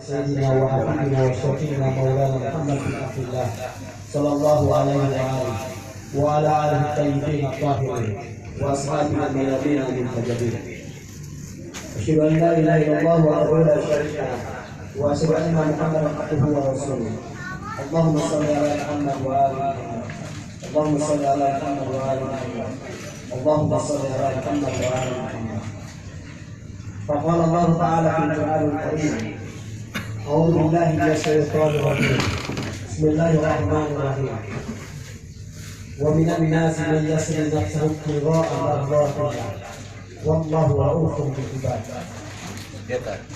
سيدنا وحبيبنا وشفيعنا مولانا محمد بن عبد الله صلى الله عليه وآله وعلى آله الطيبين الطاهرين وأصحابه الميامين المنتجبين. أشهد أن لا إله إلا الله وحده لا شريك له وأشهد أن محمدا عبده ورسوله. اللهم صل على محمد وآل محمد. اللهم صل على محمد وآل محمد. اللهم صل على محمد وآل محمد. فقال الله تعالى في القرآن الكريم: أعوذ بالله من الشيطان الرجيم. بسم الله الرحمن الرحيم. ومن الناس من يشري نفسه ابتغاء مرضات الله والله رؤوف بالعباد.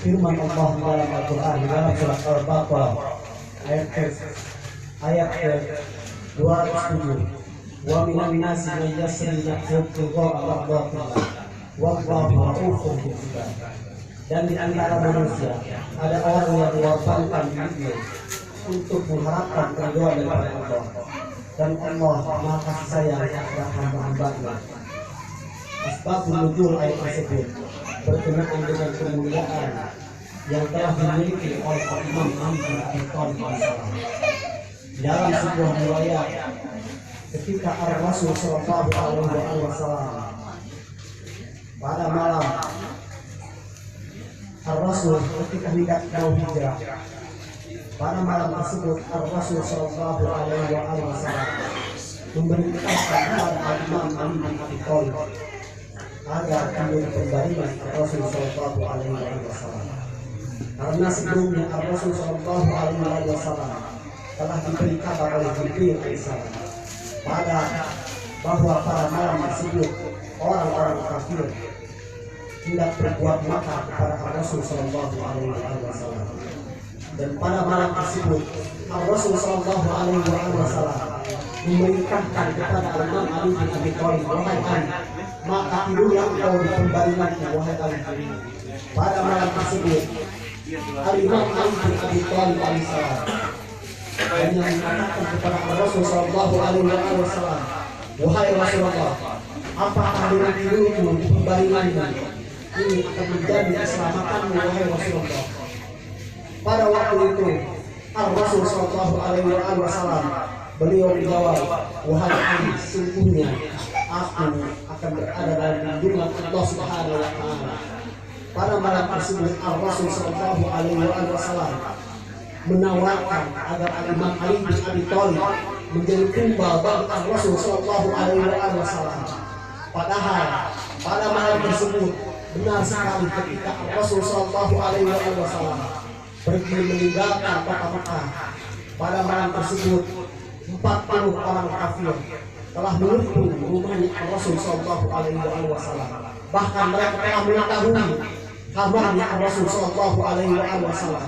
Firman Allah dalam Al-Quran dalam surat Al-Baqarah ayat ke-207. Wa minan nasi man yashri nafsahu ibtigha'a mardatillah wallahu ra'ufun bil ibad. Dan di antara manusia ada orang yang mengorbankan dirinya untuk mengharapkan keridhaan dari Allah, dan Allah Maha Kasih Sayang kepada hamba-hambanya. Asbabun nuzul ayat tersebut berkenaan dengan kemuliaan yang telah dimiliki oleh Imam Ali bin Abi Thalib alaihissalam. Dalam sebuah riwayat, ketika Rasul sallallahu alaihi wasallam pada malam Rasul ketika hendak mau hijrah, pada malam tersebut Rasul sallallahu alaihi wasallam memerintahkan kepada Imam Ali bin Abi Thalib agar menjadi pembaringan Rasul sallallahu alaihi wasallam. Karena sebelumnya Rasul sallallahu alaihi wasallam telah diberi kabar oleh Jibril alaihissalam bahwa pada malam tersebut orang-orang kafir tidak berbuat makar kepada Rasul sallallahu alaihi wasallam. Dan pada malam tersebut Rasul sallallahu alaihi wasallam memerintahkan kepada Imam Ali bin Abi Thalib, wahai Ali, maka tidurlah engkau di pembaringanku, wahai Ali. Pada malam tersebut Imam Ali bin Abi Thalib alaihissalam hanya mengatakan kepada Rasul sallallahu alaihi wasallam, wahai Rasulullah, apakah dengan tidurmu di pembaringanmu ini akan menjadi keselamatanmu, wahai Rasulullah? Pada waktu itu Rasul sallallahu alaihi wasallam beliau menjawab, wahai Ali, sungguhnya aku akan berada dalam lindungan Allah Subhanahu wa taala. Pada malam tersebut Rasul sallallahu alaihi wasallam menawarkan agar Imam Ali bin Abi Thalib menjadi tumbal bagi Rasul sallallahu alaihi wasallam. Padahal pada malam tersebut benar sekali ketika Rasul sallallahu alaihi wasallam pergi meninggalkan kota Mekah, pada malam tersebut 40 orang kafir telah menutup rumahnya Rasul sallallahu alaihi wasallam. Bahkan mereka telah mengetahui kabarnya Rasul sallallahu alaihi wasallam.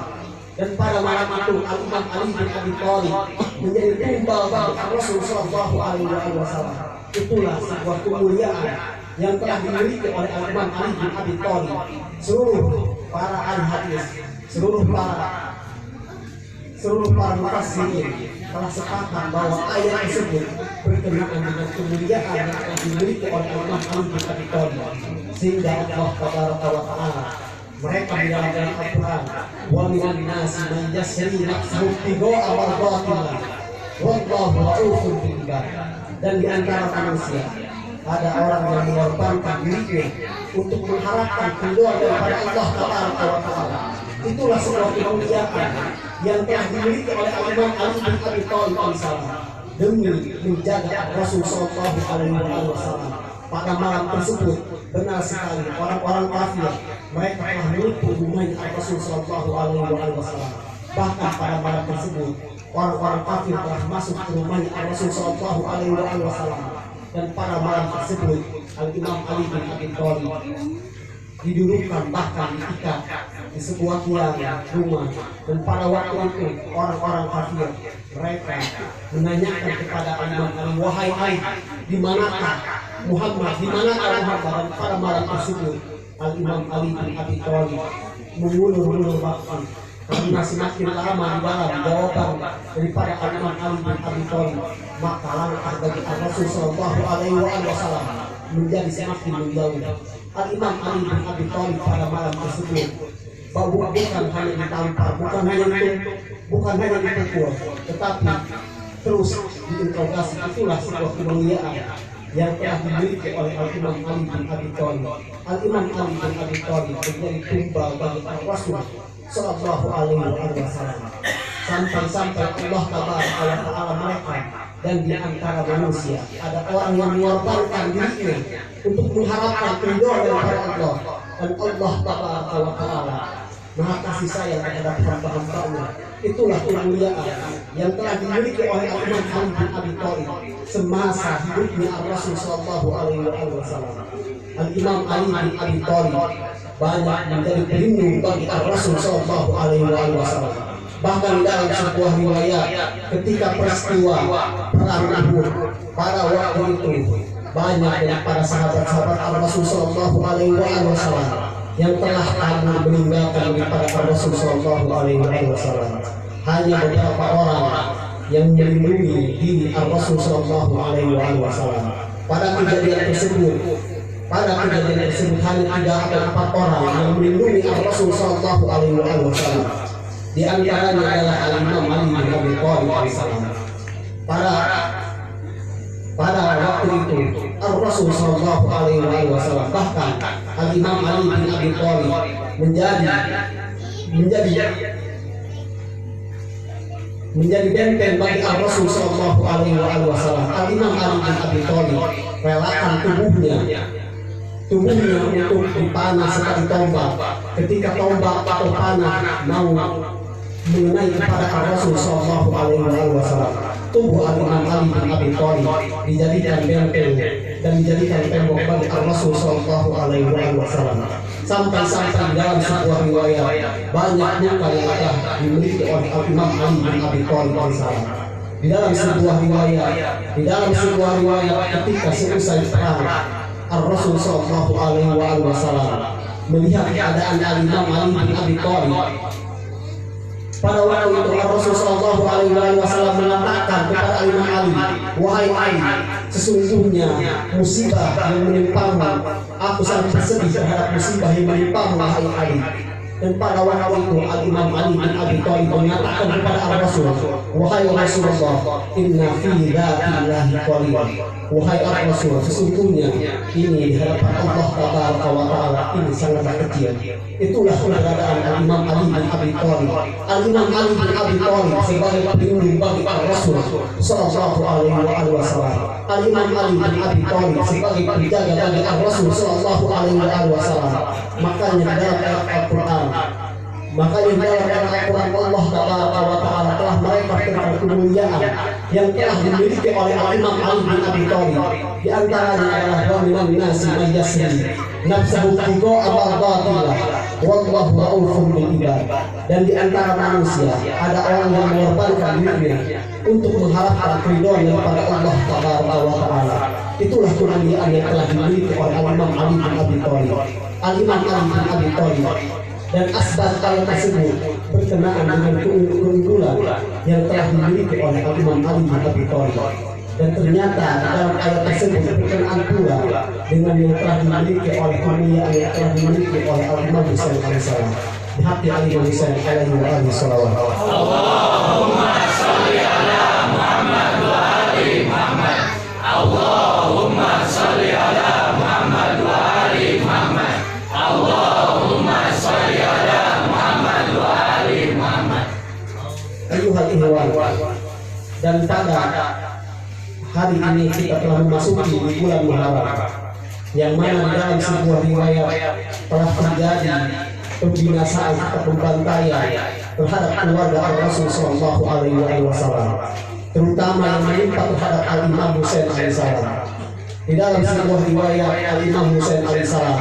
Dan pada malam itu Imam Ali bin Abi Thalib menjadi tumbal bagi Rasul sallallahu alaihi wasallam. Itulah sebuah kemuliaan yang telah dimiliki oleh Imam Ali bin Abi Thalib. Seluruh para ahli hadis, seluruh para mufassirin telah sepakat bahwa ayat tersebut berkenaan dengan kemuliaan yang telah dimiliki oleh Imam Ali bin Abi Thalib, sehingga Allah Taala mereka di dalam Al-Quran, wa minan nasi man yashri nafsahu ibtigha'a mardatillah wallahu ra'ufun bil ibad. Dan di antara manusia ada orang yang mengorbankan dirinya untuk mengharapkan keridhaan daripada Allah Taala. Itulah sebuah kemuliaan yang telah dimiliki oleh Imam Ali bin Abi Thalib alaihissalam demi menjaga Rasul sallallahu alaihi wasallam. Pada malam tersebut benar sekali orang-orang kafir mereka telah menutup rumahnya Rasul sallallahu alaihi wasallam. Bahkan pada malam tersebut orang-orang kafir telah masuk ke rumahnya Rasul sallallahu alaihi wasallam. Dan pada malam tersebut Imam Ali bin Abi Thalib didudukkan, bahkan diikat di sebuah tiang rumah. Dan pada waktu itu orang-orang kafir mereka menanyakan kepada Imam Ali, wahai Ali, di manakah Muhammad, di manakah Muhammad? Dan pada malam tersebut Imam Ali bin Abi Thalib mengulur-ulur waktu, karena semakin lama di dalam jawaban daripada Imam Ali bin Abi Thalib, maka langkah bagi Rasul sallallahu alaihi wasallam menjadi semakin menjauh. Imam Ali bin Abi Thalib pada malam tersebut bahwa bukan hanya ditampar, bukan hanya dipukul, tetapi terus diinterogasi. Itulah sebuah kemuliaan yang telah dimiliki oleh Al-Imam Ali bin Abi Thalib. Al-Imam Ali bin Abi Thalib menjadi tumbal bagi Rasul sallallahu alaihi wasallam, sampai Allah Ta'ala mereka dan di antara manusia ada orang yang mengorbankan dirinya untuk mengharapkan keridhaan daripada Allah, dan Allah Ta'ala Maha kasih sayang terhadap hamba-hambanya. Itulah kemuliaan yang telah dimiliki oleh Al-Imam Ali bin Abi Thalib semasa hidupnya Rasul sallallahu alaihi wasallam. Al-Imam Ali bin Abi Thalib banyak menjadi pelindung bagi Rasul sallallahu alaihi wasallam. Bahkan dalam sebuah riwayat ketika peristiwa perang Uhud pada waktu itu, banyak daripada sahabat-sahabat Rasul sallallahu alaihi wasallam yang telah kabur meninggalkan daripada Rasul sallallahu alaihi wasallam. Hanya beberapa orang yang melindungi diri Rasul sallallahu alaihi wasallam. Pada kejadian tersebut hanya 3 atau 4 orang yang melindungi Rasul sallallahu alaihi wasallam. Di antaranya adalah Al-Imam Ali bin Abi Thalib. Pada waktu itu Rasul sallallahu alaihi wasallam, bahkan Al-Imam Ali bin Abi Thalib menjadi benteng bagi Rasul sallallahu alaihi wasallam. Al-Imam Ali bin Abi Thalib relakan tubuhnya untuk dipanah seperti tombak. Ketika tombak atau panah mau mengenai kepada Rasul sallallahu alaihi wasallam, tubuh Al-Imam Ali bin Abi Thalib dijadikan benteng dan dijadikan tembok bagi Rasul sallallahu alaihi wasallam. Sampai dalam sebuah riwayat banyak luka yang telah dimiliki oleh Al-Imam Ali bin Abi Thalib alaihissalam. Di dalam sebuah riwayat ketika selesai perang, Rasul sallallahu alaihi wasallam melihat keadaan Al-Imam Ali bin Abi Thalib. Pada waktu itu Rasul sallallahu alaihi wasallam mengatakan kepada Al-Imam Ali, "Wahai Ali, sesungguhnya musibah yang menimpamu, aku sangat bersedih terhadap musibah yang menimpamu, wahai Ali." Dan pada waktu itu Al-Imam Ali bin Abi Thalib mengatakan kepada Rasul, "Wahai Rasulullah, inna fi dzatillahi qalil." Wahai Rasul, sesungguhnya ini di hadapan Allah Ta'ala ini sangatlah kecil. Itulah keberadaan Al-Imam Ali bin Abi Thalib. Al-Imam Ali bin Abi Thalib sebagai pelindung bagi Rasul sallallahu alaihi wasallam. Al-Imam Ali bin Abi Thalib sebagai penjaga bagi Rasul sallallahu alaihi wasallam. Makanya dalam ayat Al-Quran Allah Ta'ala telah mereka tentang kemuliaan yang telah dimiliki oleh Al-Imam Ali bin Abi Thalib. Di antaranya adalah wa minan nasi may yasri nafsahu ibtigha'a mardhatillah wallahu ra'ufun bil ibad. Dan di antara manusia ada orang yang mengorbankan dirinya untuk mengharapkan keridhaan daripada Allah Ta'ala. Itulah kemuliaan yang telah dimiliki oleh Al-Imam Ali bin Abi Thalib. Al-Imam Ali bin Abi Thalib, dan asbab ayat tersebut berkenaan dengan keunggulan yang telah dimiliki oleh Al-Imam Ali bin Abi Thalib. Dan ternyata dalam ayat tersebut berkenaan pula dengan yang telah dimiliki oleh kemuliaan yang telah dimiliki oleh Al-Imam Husain alaihissalam. Di hati Al-Imam Husain alaihi salawat. Allahumma sholli ala Muhammad wa ali Muhammad. Allahumma sholli ala Muhammad wa ali Muhammad. Allahumma sholli ala Muhammad wa ali Muhammad. Ayuhal ikhwan, dan pada hari ini kita telah memasuki bulan Muharram, yang mana dalam sebuah riwayat telah terjadi pembinasaan atau pembantaian terhadap keluarga Rasul sallallahu alaihi wasallam, terutama yang menimpa terhadap Al-Imam Husain alaihissalam. Di dalam sebuah riwayat Al-Imam Husain alaihissalam,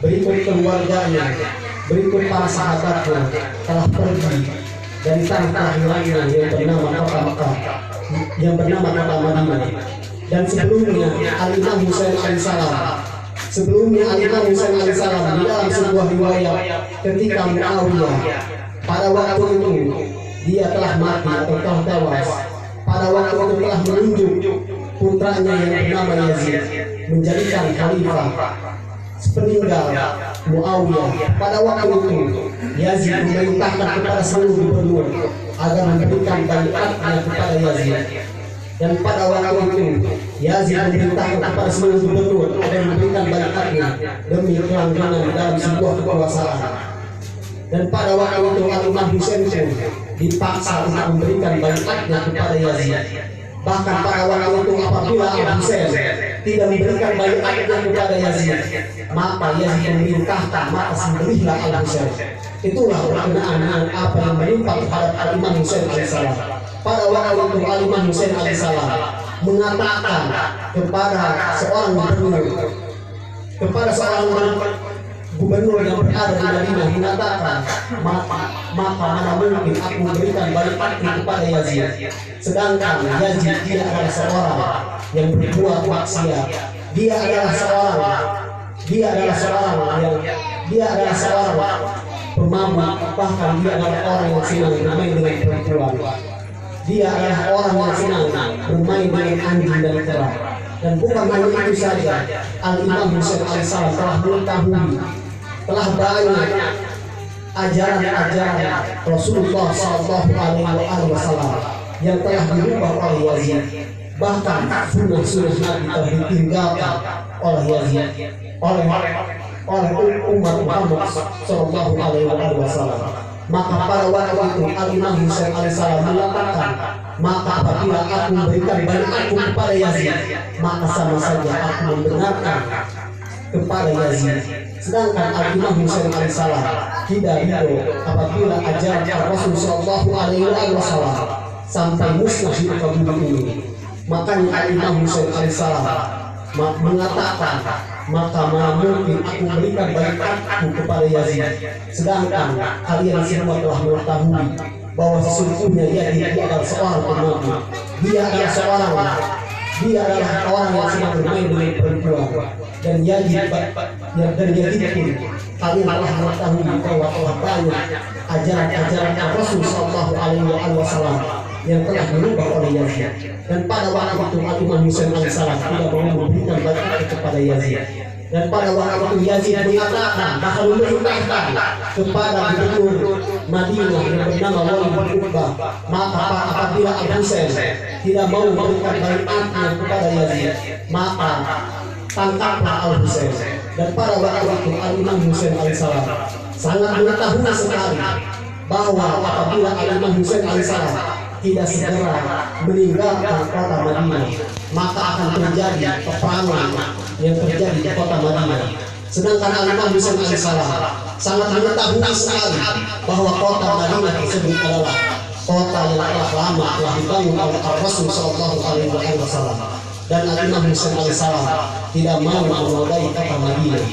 berikut keluarganya, berikut para sahabatnya telah pergi dari tanah kelahirannya yang bernama kota Mekah, yang bernama kota Madinah. Dan sebelumnya Al-Imam Husain alaihissalam, di dalam sebuah riwayat ketika Muawiyah pada waktu itu dia telah mati atau telah tewas, pada waktu itu telah menunjuk putranya yang bernama Yazid menjadikan khalifah sepeninggal Muawiyah. Pada waktu itu Yazid memerintahkan kepada seluruh gubernur agar memberikan baiatnya kepada Yazid. Dan pada waktu itu Yazid memerintahkan kepada seluruh gubernur agar memberikan baiatnya demi kelanggengan dalam sebuah kekuasaan. Dan pada waktu itu Al-Imam Husain pun dipaksa untuk memberikan baiatnya kepada Yazid. Bahkan pada waktu itu apabila Al-Husain tidak memberikan baiatnya kepada Yazid, maka Yazid memerintahkan, maka sembelihlah Al-Husain. Itulah berkenaan dengan apa yang menimpa terhadap Al-Imam Husain alaihissalam. Pada waktu itu Al-Imam Husain alaihissalam mengatakan kepada seorang gubernur yang berada di Madinah, mengatakan, maka mana mungkin aku memberikan baiatku kepada Yazid, sedangkan Yazid dia adalah seorang yang berbuat maksiat, dia adalah seorang pemabuk, bahkan dia adalah orang yang senang bermain dengan perempuan, dia adalah orang yang senang bermain dengan anjing dan kera. Dan bukan hanya itu saja, Al-Imam Husain alaihissalam telah mengetahui telah banyak ajaran-ajaran Rasulullah Sallallahu Alaihi Wasallam yang telah dirubah oleh Yazid. Bahkan sunnah-sunnah Nabi telah ditinggalkan oleh Yazid oleh umat Muhammad Sallallahu Alaihi Wasallam. Maka pada waktu itu Al-Imam Husain alaihissalam mengatakan, maka apabila aku memberikan baiatku kepada Yazid, maka sama saja aku membenarkan kepada Yazid. Sedangkan Al-Imam Husain alaihissalam tidak ridho apabila ajaran Rasul Sallallahu Alaihi Wasallam sampai musnah di muka bumi ini. Makanya Al-Imam Husain alaihissalam mengatakan, maka mana mungkin aku berikan baiatku kepada Yazid, sedangkan kalian semua telah mengetahui bahwa sesungguhnya Yazid adalah seorang pemabuk, dia adalah orang yang sedang bermain dengan perempuan. Dan Yazid pun kalian telah mengetahui bahwa telah banyak ajaran-ajaran Rasul Sallallahu Alaihi Wasallam yang telah dirubah oleh Yazid. Dan pada waktu itu Al-Imam Husain alaihissalam tidak mau memberikan baiat kepada Yazid. Dan pada waktu itu Yazid mengatakan, bahkan memerintahkan kepada gubernur Madinah yang bernama Walid bin Uqbah, maka apabila Al-Husain tidak mau memberikan baiatnya kepada Yazid, maka tangkaplah Al-Husain. Dan pada waktu itu Al-Imam Husain alaihissalam sangat mengetahui sekali bahwa apabila Al-Imam Husain alaihissalam tidak segera meninggalkan kota Madinah, maka akan terjadi peperangan yang terjadi di kota Madinah. Sedangkan Al-Imam Husain alaihissalam sangat mengetahui sekali bahwa kota Madinah tersebut adalah kota yang telah lama telah dibangun oleh Rasul Sallallahu Alaihi Wasallam. Dan Al-Imam Husain alaihissalam tidak mau menodai kota Madinah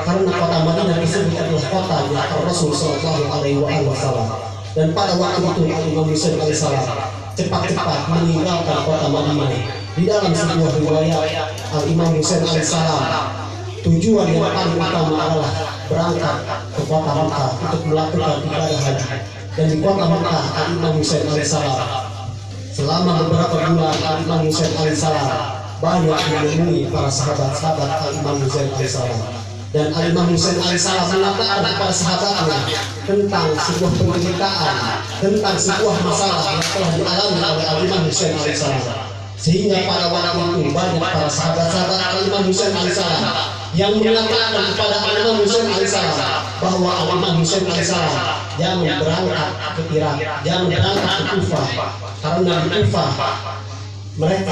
karena kota Madinah tersebut adalah kota yang Rasul Sallallahu Alaihi Wasallam. Dan pada waktu itu Al-Imam Husain alaihissalam cepat-cepat meninggalkan kota Madinah. Di dalam sebuah riwayat, Al-Imam Husain alaihissalam tujuan yang paling utama adalah berangkat ke kota Makkah untuk melakukan ibadah haji. Dan di kota Makkah Al-Imam Husain alaihissalam selama beberapa bulan Al-Imam Husain alaihissalam banyak menemui para sahabat-sahabat Al-Imam Husain alaihissalam. Dan Al-Imam Husain alaihissalam mengatakan kepada sahabatnya tentang sebuah penderitaan, tentang sebuah masalah yang telah dialami oleh Al-Imam Husain alaihissalam. Sehingga pada waktu itu banyak para sahabat-sahabat Al-Imam Husain alaihissalam yang mengatakan kepada Al-Imam Husain alaihissalam bahwa Al-Imam Husain alaihissalam jangan berangkat ke Irak, jangan berangkat ke Kufah, karena di Kufah mereka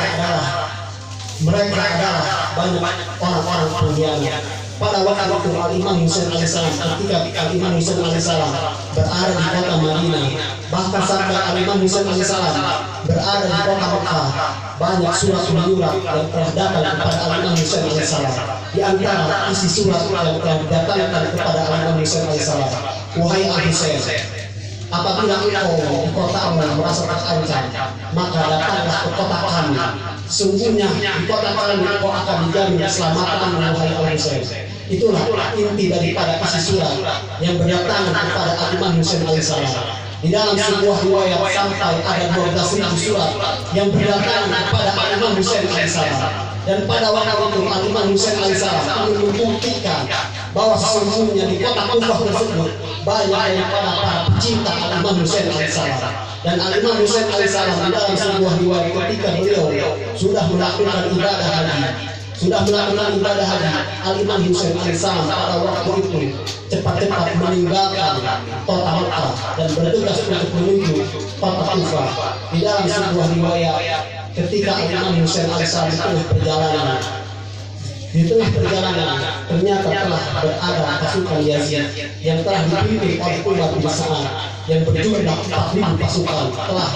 adalah banyak orang-orang pengkhianat. Pada waktu itu Al-Imam Husain alaihissalam ketika Al-Imam Husain alaihissalam berada di kota Madinah, bahkan sampai Al-Imam Husain alaihissalam berada di kota Makkah, banyak surat menyurat yang telah datang kepada Al-Imam Husain alaihissalam. Di antara isi surat yang telah didatangkan kepada Al-Imam Husain alaihissalam, wahai Al-Husain, apabila engkau di kotamu merasa terancam, maka datanglah ke kota kami. Sungguhnya di kota kami engkau akan dijamin keselamatan, wahai Al-Husain. Itulah inti daripada isi surat yang berdatangan kepada Al-Imam Husain alaihissalam. Di dalam sebuah riwayat sampai ada 12.000 surat yang berdatangan kepada Al-Imam Husain alaihissalam. Dan pada waktu itu Al-Imam Husain alaihissalam ingin membuktikan bahwa sesungguhnya di kota Kufah tersebut banyak daripada para pecinta Al-Imam Husain alaihissalam. Dan Al-Imam Husain alaihissalam di dalam sebuah riwayat ketika beliau sudah melakukan ibadah haji, Al-Imam Husain alaihissalam pada waktu itu cepat-cepat meninggalkan kota Mekah dan bertugas untuk menuju kota Kufah. Di dalam sebuah riwayat ketika Al-Imam Husain alaihissalam di tengah perjalanan ternyata telah berada pasukan Yazid yang telah dipimpin oleh Umar bin Sa'ad yang berjumlah 4.000 pasukan telah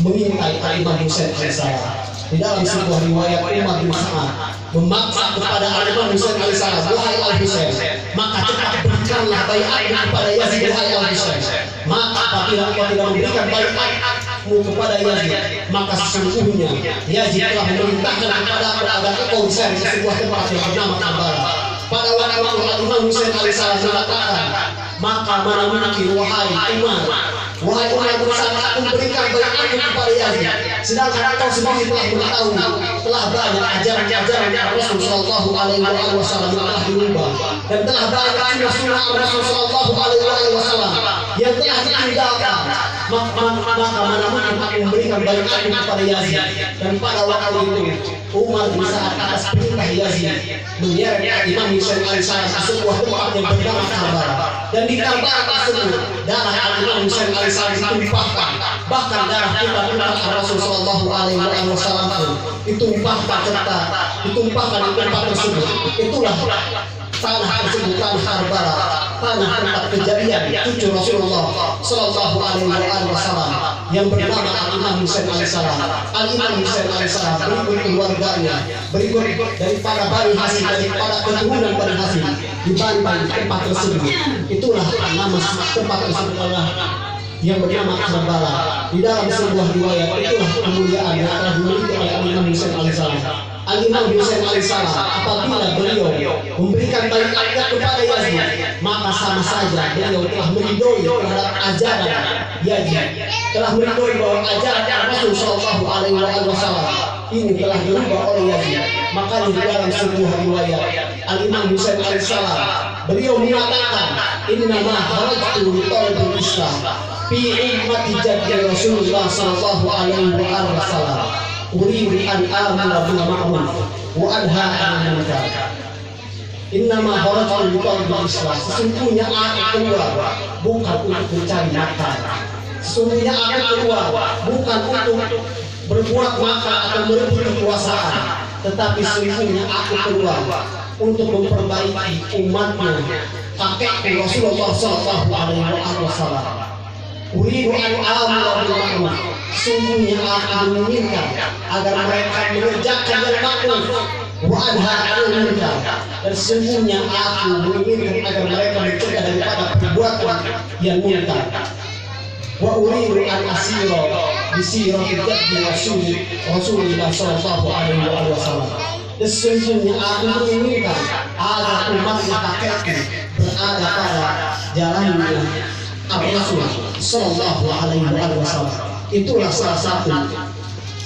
mengintai Al-Imam Husain alaihissalam. Di dalam sebuah riwayat Umar bin Sa'ad memaksa kepada Al-Imam Husain alaihissalam, wahai Al-Husain, maka cepat berikanlah baiatmu kepada Yazid, wahai Al-Husain. Maka apabila engkau tidak memberikan baiatmu kepada Yazid, maka sesungguhnya Yazid telah memerintahkan kepada aku agar engkau diseret ke sebuah tempat yang bernama Karbala. Pada waktu itu Al-Imam Husain alaihissalam mengatakan, maka mana mungkin wahai Umar bisa aku memberikan baiatku kepada Yazid, sedangkan engkau sendiri telah mengetahui telah banyak ajaran-ajaran Rasul sallallahu alaihi wasallam yang telah dirubah dan telah banyak sunnah Rasul sallallahu alaihi wasallam yang telah ditinggalkan. Maka mana mungkin aku memberikan baiatku kepada Yazid. Dan pada waktu itu Umar bin Sa'ad atas perintah Yazid menyeret Imam Husain alaihissalam ke sebuah tempat yang bernama Karbala. Dan di Karbala tersebut darah Al-Imam Husain alaihissalam ditumpahkan, bahkan darah kita Rasul sallallahu alaihi wasallam ditumpahkan serta ditumpahkan di tempat tersebut. Itulah tanah tersebut, tanah Karbala, tanah tempat kejadian cucu Rasulullah sallallahu alaihi wasallam yang bernama Al-Imam Husain alaihissalam. Al-Imam Husain alaihissalam berikut keluarganya, berikut daripada Bani Hashim, daripada keturunan Bani Hashim dibantai di tempat tersebut. Itulah nama tempat tersebut yang bernama Karbala. Di dalam sebuah riwayat itulah kemuliaan yang telah dimiliki oleh Al-Imam Husain alaihissalam. Al-Imam Husain alaihissalam apabila beliau memberikan baiatnya kepada Yazid, maka sama saja beliau telah meridhoi terhadap ajaran Yazid, telah meridhoi bahwa ajaran Rasul sallallahu alaihi wasallam ini telah dirubah oleh Yazid. Maka di dalam sebuah riwayat Al-Imam Husain alaihissalam beliau mengatakan, inna ma kharajtu li talabil Islam fi ummati jaddi Rasulullah sallallahu alaihi wasallam uridu an amara bil ma'ruf wa anha 'anil munkar. Inna ma kharajtu li talabil Islam, sesungguhnya aku keluar bukan untuk mencari makan. Sesungguhnya aku keluar bukan untuk berbuat makar atau merebut kekuasaan, tetapi sesungguhnya aku keluar untuk memperbaiki umatnya, kakekku Rasulullah sallallahu alaihi wasallam. Uridu an amara bil ma'ruf, sungguhnya aku menginginkan agar mereka mengerjakan yang ma'ruf wa anha 'anil munkar, dan sungguhnya aku menginginkan agar mereka mencegah daripada perbuatan yang munkar. Wa uridu an asira bi sirati jaddi Rasulullah sallallahu alaihi wasallam, sesungguhnya aku menginginkan agar umatnya kakekku berada pada jalannya Rasul sallallahu alaihi wasallam. Itulah salah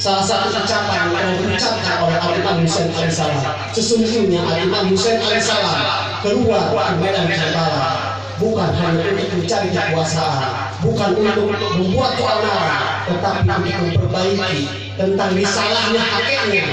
satu ucapan yang diucapkan oleh Al-Imam Husain alaihissalam. Sesungguhnya Al-Imam Husain alaihissalam keluar ke medan Karbala bukan hanya untuk mencari kekuasaan, bukan untuk membuat keonaran, tetapi untuk memperbaiki tentang risalahnya kakeknya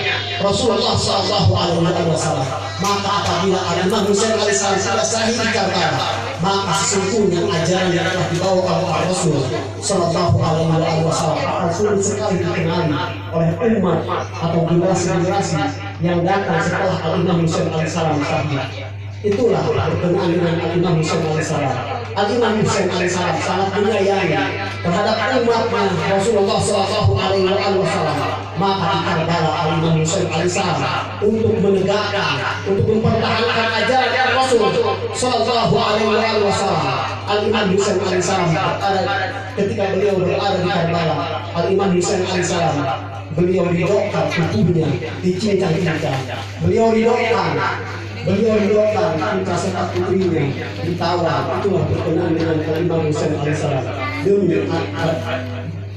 Rasulullah sallallahu alaihi wasallam. Maka apabila Al-Imam Husain alaihissalam sudah sahih di Karbala, maka sesungguhnya ajaran yang telah dibawa oleh Rasul sallallahu alaihi wasallam akan sulit sekali dikenali oleh umat atau generasi-generasi yang datang setelah Al-Imam Husain alaihissalam sahih. Itulah berkenaan dengan Al-Imam Husain alaihissalam. Al-Imam Husain alaihissalam sangat menyayangi terhadap umatnya Rasulullah sallallahu alaihi wasallam. Maka di Karbala Al-Imam Husain alaihissalam untuk menegakkan, untuk mempertahankan ajaran Rasul sallallahu alaihi wasallam. Al-Imam Husain alaihissalam ketika beliau berada di Karbala, Al-Imam Husain alaihissalam beliau ridhokan tubuhnya dicincang-cincang. Beliau ridhokan putra serta putrinya ditawar. Itulah berkenaan dengan Al-Imam Husain alaihissalam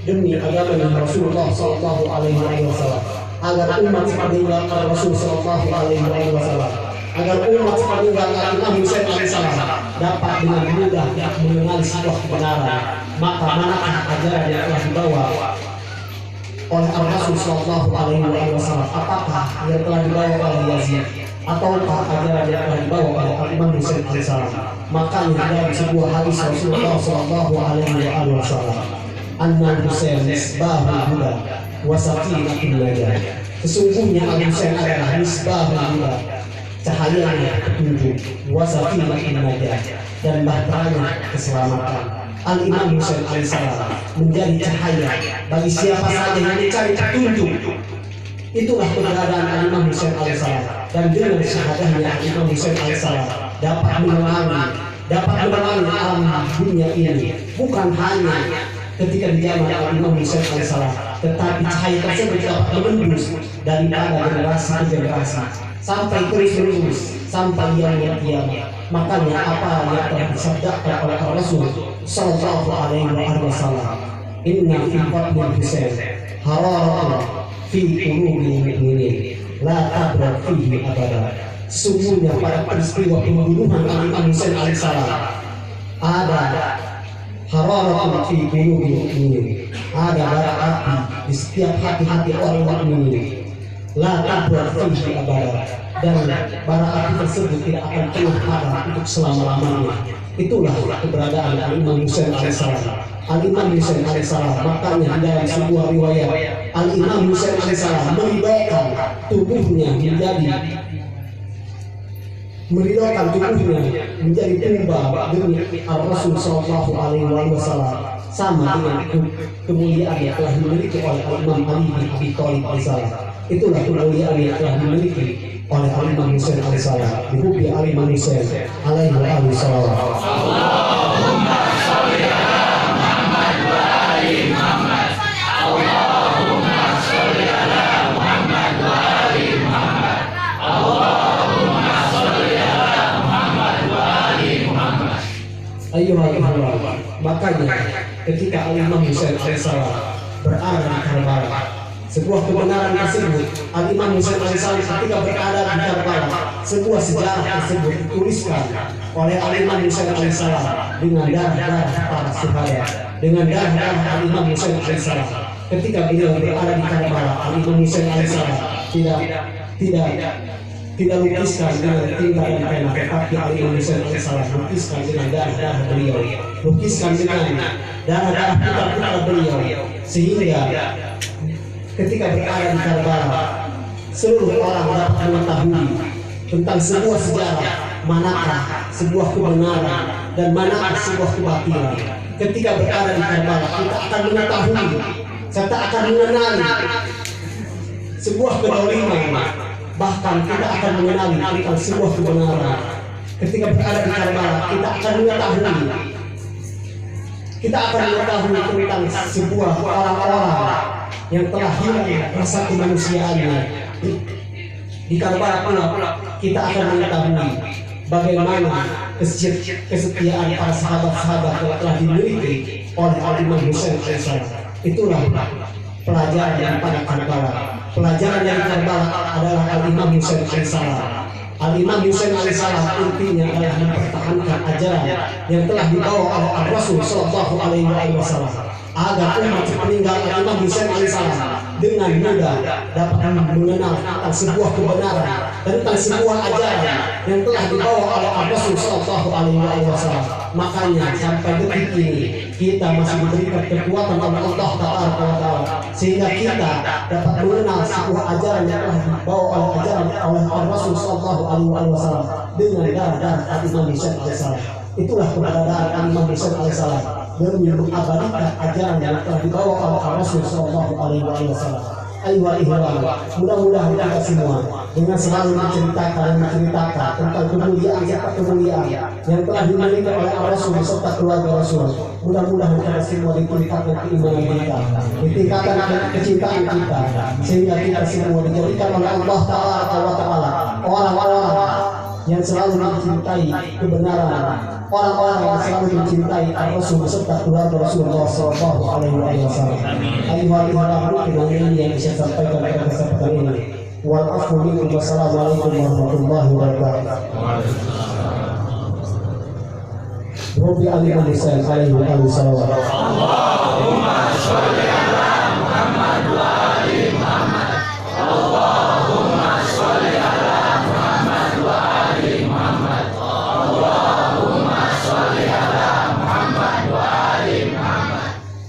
demi agama Rasulullah sallallahu alaihi wasallam. agar umat sepeninggal Rasul Sallallahu Alaihi Wasallam, agar umat sepeninggal Imam Husain alaihissalam dapat dengan mudah mengenal sebuah kebenaran. Maka manakah ajaran yang telah dibawa oleh Rasul Sallallahu Alaihi Wasallam? Apakah yang telah dibawa oleh Yazid ataukah ajaran yang telah dibawa oleh Imam Husain alaihissalam? Makanya dalam sebuah hadis Rasulullah Sallallahu Alaihi Wasallam, An-Nan Husain misbahul huda wa safinatul najah. Sesungguhnya Al-Husain adalah misbahul huda, cahayanya petunjuk, wa safinatul najah, dan bahkannya keselamatan. Al-Imam Husain alaihissalam menjadi cahaya bagi siapa saja yang mencari petunjuk. Itulah keberadaan Al-Imam Husain alaihissalam, dan dengan syahadahnya Al-Imam Husain alaihissalam dapat menerangi alam dunia ini, bukan hanya ketika di zaman Al-Imam Husain alaihissalam, tetapi cahaya tersebut dapat menembus daripada generasi ke generasi sampai terus menerus sampai yang kiamat. Makanya apa yang telah disabdakan oleh Rasul Sallallahu Alaihi Wasallam, Inna fi fadlil Husain hararatan fi qulubil mu'minin la tabra fihi abada. Sesungguhnya pada peristiwa pembunuhan Imam Husain alaihissalam ada hararatun fi qulubil mu'minin, ada bara api di setiap hati-hati orang mukmin, la tabra fihi abada, dan bara api tersebut tidak akan pernah padam untuk selama-lamanya. Itulah keberadaan Al-Imam Husain alaihissalam. Al-Imam Husain alaihissalam, makanya di dalam sebuah riwayat Al-Imam Husain alaihissalam meridhokan tubuhnya menjadi tumbal demi Rasul Sallallahu Alaihi Wasallam, sama dengan kemuliaan yang telah dimiliki oleh Imam Ali bin Abi Thalib alaihissalam. Itulah kemuliaan yang telah dimiliki oleh Imam Husain alaihissalam. Dihubbi Imam Husain alaihi wasallam. Allahumma sholli ala Muhammad wa ali Muhammad. Allahumma sholli ala Muhammad wa ali Muhammad. Allahumma sholli ala Muhammad wa ali Muhammad. Ayyuhal, makanya ketika Imam Husain alaihissalam berada di Karbala, sebuah kebenaran tersebut Al-Imam Husain alaihissalam ketika berada di Karbala, sebuah sejarah tersebut dituliskan oleh Al-Imam Husain alaihissalam dengan darah-darah para syuhada, dengan darah-darah Al-Imam Husain alaihissalam. Ketika beliau berada di Karbala, Al-Imam Husain alaihissalam tidak lukiskan dengan tinta dan pena, tetapi Al-Imam Husain alaihissalam lukiskan dengan darah-darah beliau, lukiskan dengan darah-darah putra-putra beliau, sehingga ketika berada di Karbala, seluruh orang dapat mengetahui tentang sebuah sejarah, manakah sebuah kebenaran dan manakah sebuah kebatilan. Ketika berada di Karbala, kita akan mengetahui serta akan mengenali sebuah kedoliman, bahkan kita akan mengenali tentang sebuah kebenaran. Ketika berada di Karbala, kita akan mengetahui tentang sebuah orang-orang yang telah hilang rasa kemanusiaannya. Di Karbala pula kita akan mengetahui bagaimana kesetiaan para sahabat-sahabat yang telah dimiliki oleh Al-Imam Husain alaihissalam. Itulah pelajaran daripada Karbala. Pelajaran dari Karbala adalah Al-Imam Husain alaihissalam. Al-Imam Husain alaihissalam intinya adalah mempertahankan ajaran yang telah dibawa oleh Rasul Sallallahu Alaihi Wasallam, agar umat sepeninggal Imam Husain alaihissalam dengan mudah dapat mengenal tentang sebuah kebenaran, tentang sebuah ajaran yang telah dibawa oleh Rasul Sallallahu Alaihi Wasallam. Makanya sampai detik ini kita masih diberikan kekuatan oleh Allah Ta'ala, sehingga kita dapat mengenal sebuah ajaran yang telah dibawa oleh Rasul Sallallahu Alaihi Wasallam dengan darah Imam Husain alaihissalam. Itulah keberadaan Imam Husain alaihissalam demi mengabadikan ajaran yang telah dibawa oleh Rasul Sallallahu Alaihi Wasallam. Mudah-mudahan kita semua dengan selalu menceritakan tentang kemuliaan yang telah dimiliki oleh Rasul beserta keluarga Rasul. Mudah-mudahan kita semua ditingkatkan keimanan kita, ditingkatkan kecintaan kita, sehingga kita semua dijadikan oleh Allah Ta'ala orang-orang yang selalu mencintai kebenaran orang-orang yang selalu mencintai Rasul serta keluarga Rasulullah Sallallahu Alaihi Wasallam. Ayuhal ini yang bisa sampaikan pada kesempatan ini. Wal afu minkum wassalamualaikum warahmatullahi wabarakatuh. Rabbi alim alisan alaihi wa sallam.